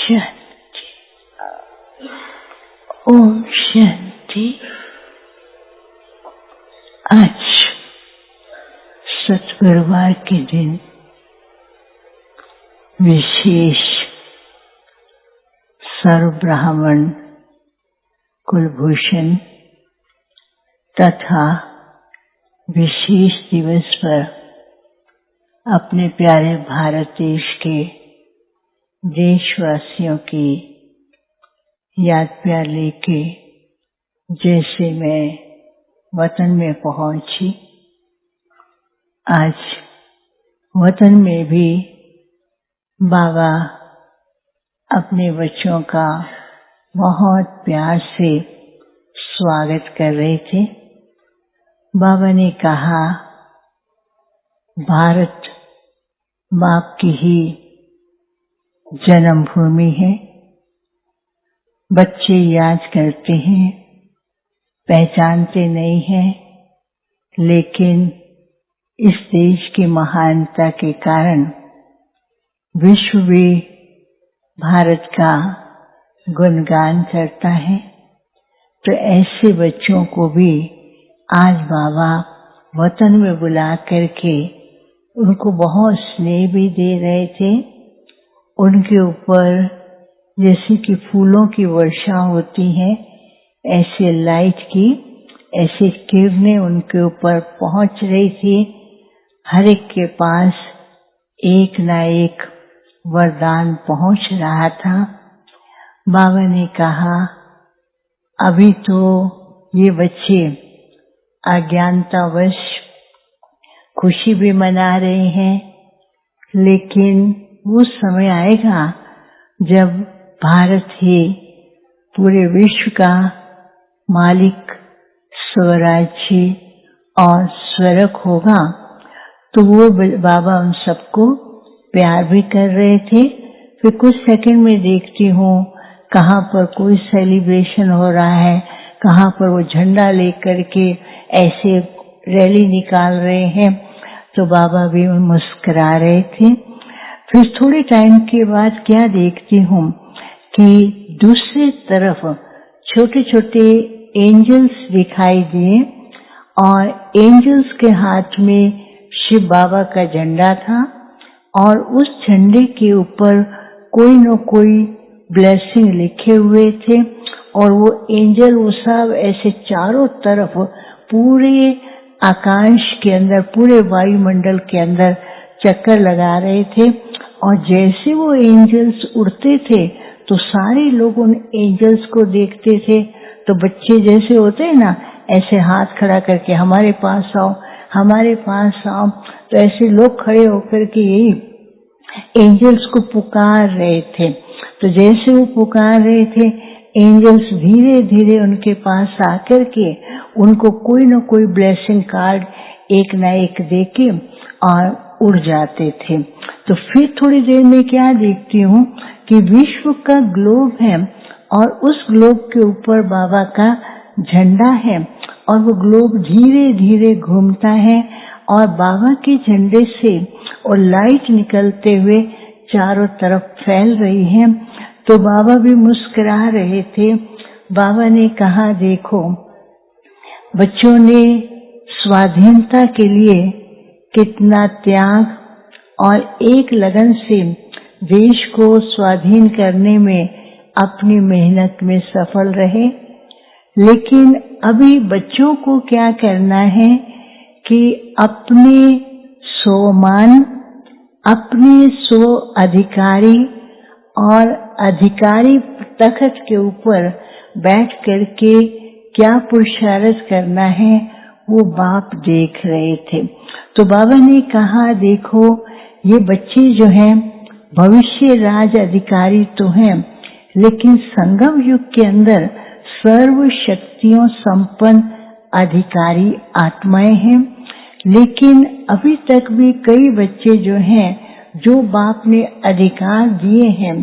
शांति। ओम शांति। आज सतगुरुवार के दिन विशेष सर्व ब्राह्मण कुलभूषण तथा विशेष दिवस पर अपने प्यारे भारत देश के देशवासियों की याद प्यार लेके जैसे मैं वतन में पहुंची, आज वतन में भी बाबा अपने बच्चों का बहुत प्यार से स्वागत कर रहे थे। बाबा ने कहा, भारत बाप की ही जन्मभूमि है। बच्चे याद करते हैं, पहचानते नहीं हैं, लेकिन इस देश की महानता के कारण विश्व भी भारत का गुणगान करता है। तो ऐसे बच्चों को भी आज बाबा वतन में बुला करके उनको बहुत स्नेह भी दे रहे थे। उनके ऊपर जैसे कि फूलों की वर्षा होती है, ऐसे लाइट की ऐसी किरणें उनके ऊपर पहुंच रही थी। हर एक के पास एक ना एक वरदान पहुंच रहा था। बाबा ने कहा, अभी तो ये बच्चे अज्ञानतावश खुशी भी मना रहे हैं, लेकिन वो समय आएगा जब भारत ही पूरे विश्व का मालिक, स्वराज्य और स्वरक होगा। तो वो बाबा उन सबको प्यार भी कर रहे थे। फिर कुछ सेकंड में देखती हूँ कहाँ पर कोई सेलिब्रेशन हो रहा है, कहाँ पर वो झंडा लेकर के ऐसे रैली निकाल रहे हैं, तो बाबा भी मुस्कुरा रहे थे। फिर थोड़े टाइम के बाद क्या देखती हूँ कि दूसरी तरफ छोटे छोटे एंजल्स दिखाई दिए और एंजल्स के हाथ में शिव बाबा का झंडा था और उस झंडे के ऊपर कोई न कोई ब्लेसिंग लिखे हुए थे। और वो एंजल वो सब ऐसे चारों तरफ पूरे आकाश के अंदर, पूरे वायुमंडल के अंदर चक्कर लगा रहे थे। और जैसे वो एंजल्स उड़ते थे तो सारे लोग उन एंजल्स को देखते थे। तो बच्चे जैसे होते हैं ना, ऐसे हाथ खड़ा करके हमारे पास आओ, हमारे पास आओ। तो ऐसे लोग खड़े होकर के यही एंजल्स को पुकार रहे थे। तो जैसे वो पुकार रहे थे, एंजल्स धीरे धीरे उनके पास आकर के उनको कोई न कोई ब्लेसिंग कार्ड एक ना एक देके और उड़ जाते थे। तो फिर थोड़ी देर में क्या देखती हूँ कि विश्व का ग्लोब है और उस ग्लोब के ऊपर बाबा का झंडा है और वो ग्लोब धीरे धीरे घूमता है और बाबा के झंडे से और लाइट निकलते हुए चारों तरफ फैल रही है। तो बाबा भी मुस्कुरा रहे थे। बाबा ने कहा, देखो बच्चों ने स्वाधीनता के लिए कितना त्याग और एक लगन से देश को स्वाधीन करने में अपनी मेहनत में सफल रहे। लेकिन अभी बच्चों को क्या करना है कि अपने स्वमान, अपने स्व अधिकारी और अधिकारी तख्त के ऊपर बैठ करके क्या पुरुषार्थ करना है, वो बाप देख रहे थे। तो बाबा ने कहा, देखो ये बच्चे जो हैं भविष्य राज अधिकारी तो हैं, लेकिन संगम युग के अंदर सर्व शक्तियों संपन्न अधिकारी आत्माएं हैं। लेकिन अभी तक भी कई बच्चे जो हैं, जो बाप ने अधिकार दिए हैं,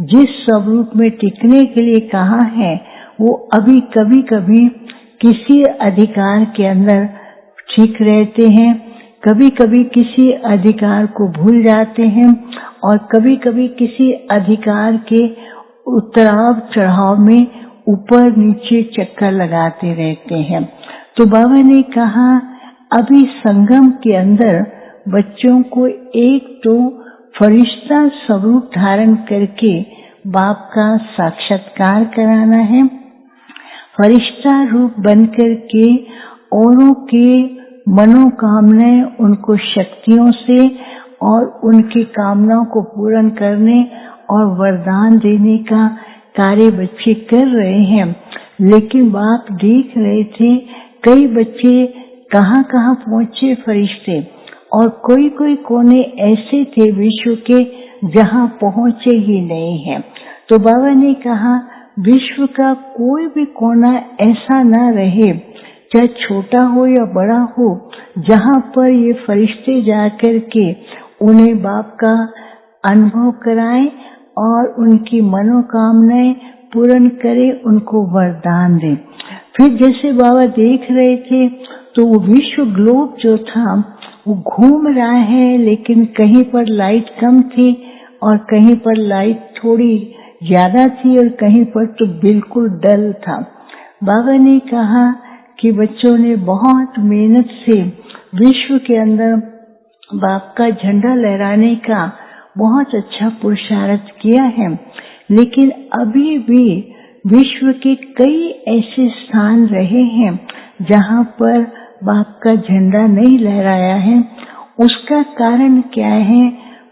जिस स्वरूप में टिकने के लिए कहा है, वो अभी कभी कभी किसी अधिकार के अंदर ठीक रहते हैं, कभी कभी किसी अधिकार को भूल जाते हैं और कभी कभी किसी अधिकार के उतराव चढ़ाव में ऊपर नीचे चक्कर लगाते रहते हैं। तो बाबा ने कहा अभी संगम के अंदर बच्चों को एक तो फरिश्ता स्वरूप धारण करके बाप का साक्षात्कार कराना है, फरिश्ता रूप बनकर के औरों के मनोकामनाएं उनको शक्तियों से और उनकी कामनाओं को पूर्ण करने और वरदान देने का कार्य बच्चे कर रहे हैं। लेकिन बाप देख रहे थे कई बच्चे कहाँ कहाँ पहुँचे फरिश्ते, और कोई कोई कोने ऐसे थे विश्व के जहाँ पहुँचे ही नहीं हैं। तो बाबा ने कहा विश्व का कोई भी कोना ऐसा ना रहे, चाहे छोटा हो या बड़ा हो, जहाँ पर ये फरिश्ते जाकर के उन्हें बाप का अनुभव कराएं और उनकी मनोकामनाएं पूर्ण करे, उनको वरदान दे। फिर जैसे बाबा देख रहे थे तो वो विश्व ग्लोब जो था वो घूम रहा है, लेकिन कहीं पर लाइट कम थी और कहीं पर लाइट थोड़ी ज्यादा थी और कहीं पर तो बिल्कुल डल था। बाबा ने कहा कि बच्चों ने बहुत मेहनत से विश्व के अंदर बाप का झंडा लहराने का बहुत अच्छा पुरुषार्थ किया है, लेकिन अभी भी विश्व के कई ऐसे स्थान रहे हैं जहाँ पर बाप का झंडा नहीं लहराया है। उसका कारण क्या है?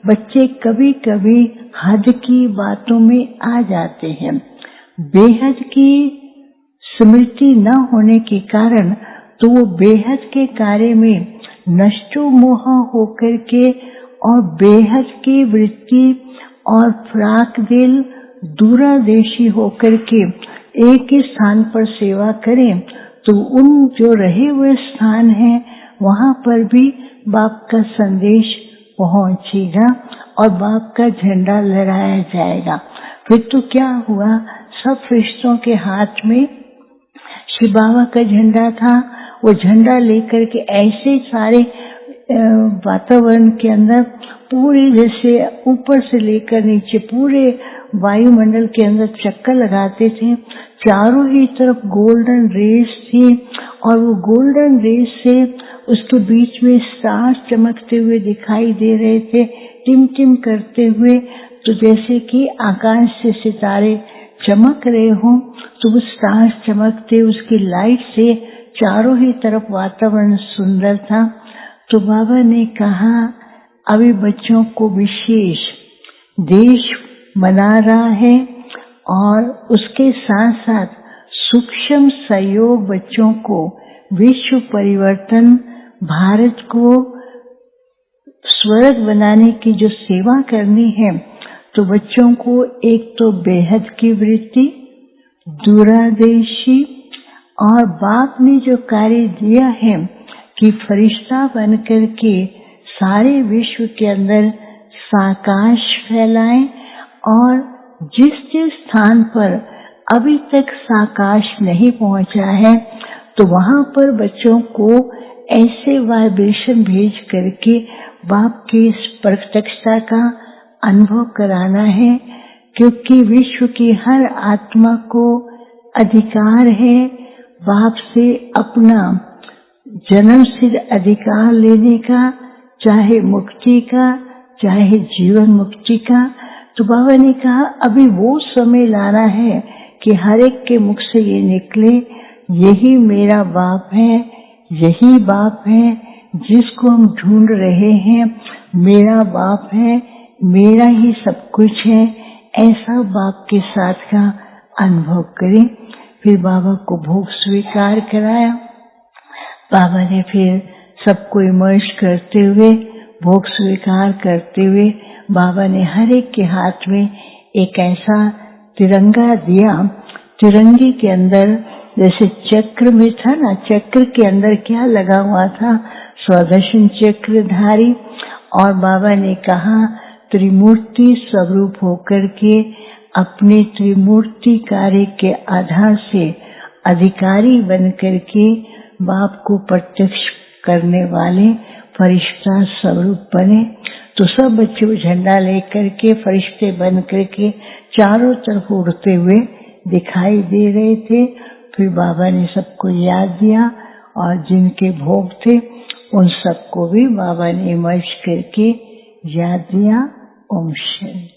बच्चे कभी कभी हद की बातों में आ जाते हैं। बेहद की स्मृति न होने के कारण तो वो बेहद के कार्य में नष्टो मोह होकर के और बेहद की वृत्ति और फ्राक दिल दूरादेशी होकर के एक ही स्थान पर सेवा करें, तो उन जो रहे हुए स्थान हैं वहाँ पर भी बाप का संदेश पहुँचेगा और बाप का झंडा लहराया जाएगा। फिर तो क्या हुआ, सब फरिश्तों के हाथ में शिव बाबा का झंडा था। वो झंडा लेकर के ऐसे सारे वातावरण के अंदर पूरे जैसे ऊपर से लेकर नीचे पूरे वायुमंडल के अंदर चक्कर लगाते थे। चारों ही तरफ गोल्डन रेस थी और वो गोल्डन रेस से उसके बीच में स्टार्स चमकते हुए दिखाई दे रहे थे, टिम टिम करते हुए, तो जैसे कि आकाश से सितारे चमक रहे हों, तो वो स्टार्स चमकते उसकी लाइट से चारों ही तरफ वातावरण सुंदर था। तो बाबा ने कहा अभी बच्चों को विशेष देश मना रहा है और उसके साथ साथ सूक्ष्म सहयोग बच्चों को विश्व परिवर्तन, भारत को स्वर्ग बनाने की जो सेवा करनी है, तो बच्चों को एक तो बेहद की वृत्ति, दूरादेशी, और बाप ने जो कार्य दिया है कि फरिश्ता बनकर के सारे विश्व के अंदर साकाश फैलाएं, और जिस जिस स्थान पर अभी तक साकाश नहीं पहुंचा है तो वहां पर बच्चों को ऐसे वाइब्रेशन भेज करके बाप की प्रत्यक्षता का अनुभव कराना है, क्योंकि विश्व की हर आत्मा को अधिकार है बाप से अपना जन्म सिद्ध अधिकार लेने का, चाहे मुक्ति का चाहे जीवन मुक्ति का। तो बाबा ने कहा अभी वो समय लाना है कि हर एक के मुख से ये निकले, यही मेरा बाप है, यही बाप है जिसको हम ढूंढ रहे हैं, मेरा बाप है, मेरा ही सब कुछ है, ऐसा बाप के साथ का अनुभव करें। फिर बाबा को भोग स्वीकार कराया। बाबा ने फिर सबको इमर्ज करते हुए भोग स्वीकार करते हुए बाबा ने हर एक के हाथ में एक ऐसा तिरंगा दिया। तिरंगे के अंदर जैसे चक्र में था ना, चक्र के अंदर क्या लगा हुआ था, स्वदर्शन चक्रधारी। और बाबा ने कहा त्रिमूर्ति स्वरूप होकर के अपने त्रिमूर्ति कार्य के आधार से अधिकारी बनकर के बाप को प्रत्यक्ष करने वाले फरिश्ता स्वरूप बने। तो सब बच्चे वो झंडा लेकर के फरिश्ते बन करके चारों तरफ उड़ते हुए दिखाई दे रहे थे। फिर बाबा ने सबको याद दिया और जिनके भोग थे उन सबको भी बाबा ने मर्ज करके याद दिया। ओम शांति।